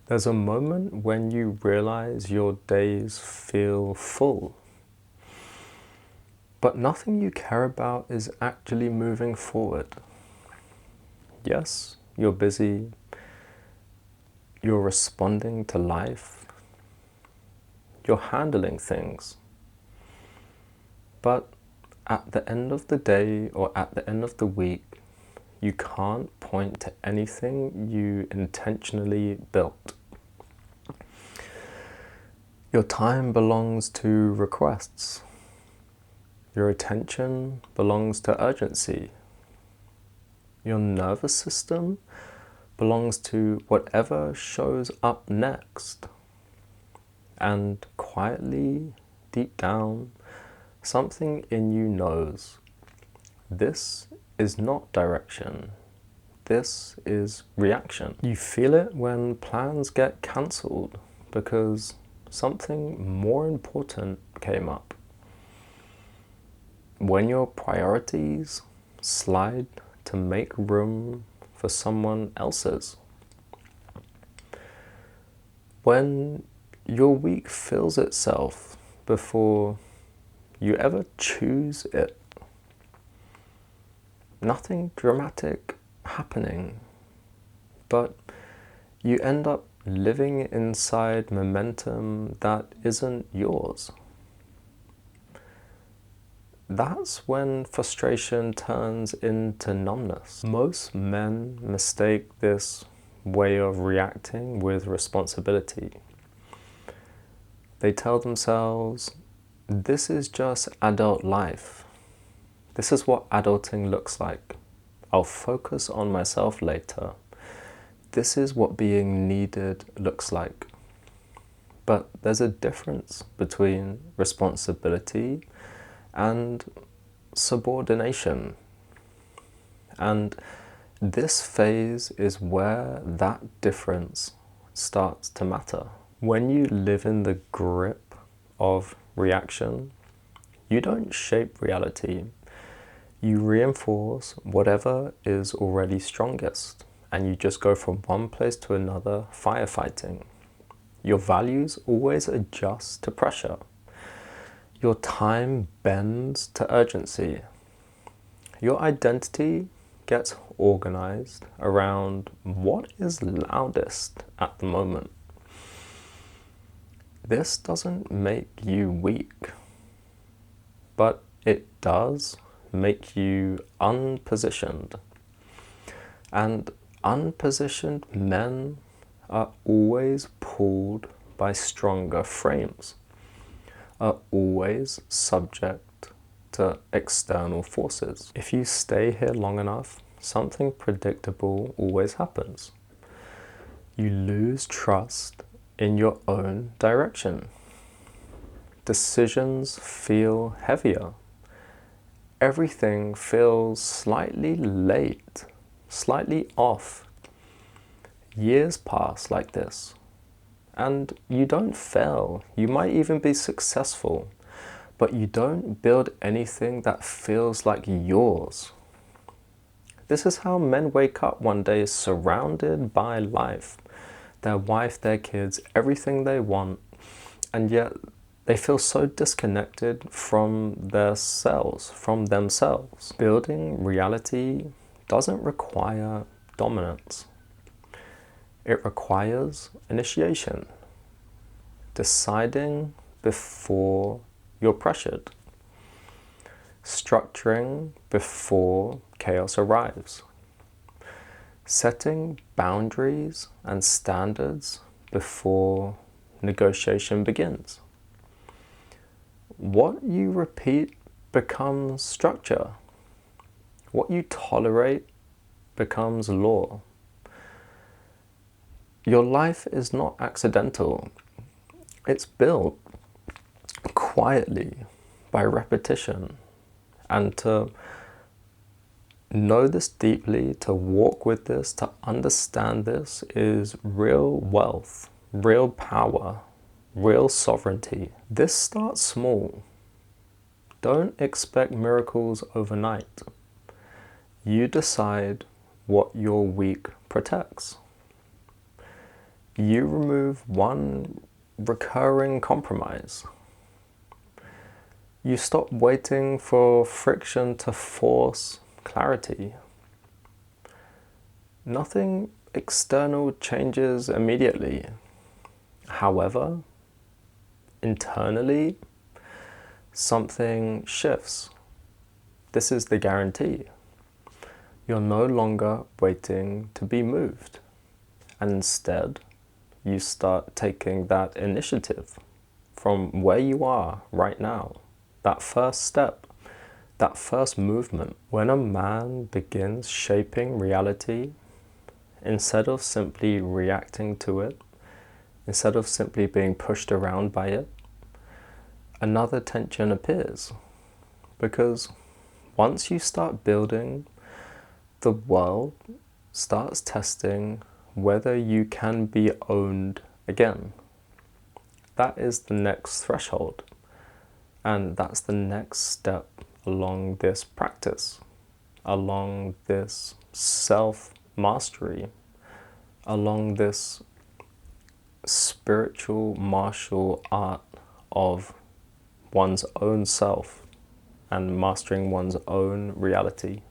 There's a moment when you realize your days feel full, but nothing you care about is actually moving forward. Yes, you're busy, you're responding to life, you're handling things, but at the end of the day or at the end of the week, you can't point to anything you intentionally built. Your time belongs to requests. Your attention belongs to urgency. Your nervous system belongs to whatever shows up next. And quietly, deep down, something in you knows this is not direction. This is reaction. You feel it when plans get cancelled because something more important came up. When your priorities slide to make room for someone else's. When your week fills itself before you ever choose it. Nothing dramatic happening, but you end up living inside momentum that isn't yours. That's when frustration turns into numbness. Most men mistake this way of reacting with responsibility. They tell themselves, this is just adult life. This is what adulting looks like. I'll focus on myself later. This is what being needed looks like. But there's a difference between responsibility and subordination. And this phase is where that difference starts to matter. When you live in the grip of reaction, you don't shape reality. You reinforce whatever is already strongest, and you just go from one place to another firefighting. Your values always adjust to pressure. Your time bends to urgency. Your identity gets organized around what is loudest at the moment. This doesn't make you weak, but it does make you unpositioned. And unpositioned men are always pulled by stronger frames, are always subject to external forces. If you stay here long enough, something predictable always happens. You lose trust in your own direction. Decisions feel heavier. Everything feels slightly late, slightly off. Years pass like this, and you don't fail. You might even be successful, but you don't build anything that feels like yours. This is how men wake up one day surrounded by life, their wife, their kids, everything they want, and yet they feel so disconnected from their selves, from themselves. Building reality doesn't require dominance. It requires initiation, deciding before you're pressured, structuring before chaos arrives, setting boundaries and standards before negotiation begins. What you repeat becomes structure. What you tolerate becomes law. Your life is not accidental. It's built quietly by repetition. And to know this deeply, to walk with this, to understand this is real wealth, real power, real sovereignty. This starts small. Don't expect miracles overnight. You decide what your week protects. you remove one recurring compromise. You stop waiting for friction to force clarity. Nothing external changes immediately. However, internally, something shifts. This is the guarantee. You're no longer waiting to be moved. And instead, you start taking that initiative from where you are right now. That first step, that first movement. When a man begins shaping reality, instead of simply reacting to it, instead of simply being pushed around by it, another tension appears. Because once you start building, the world starts testing whether you can be owned again. That is the next threshold. And that's the next step along this practice, along this self-mastery, along this spiritual martial art of one's own self and mastering one's own reality.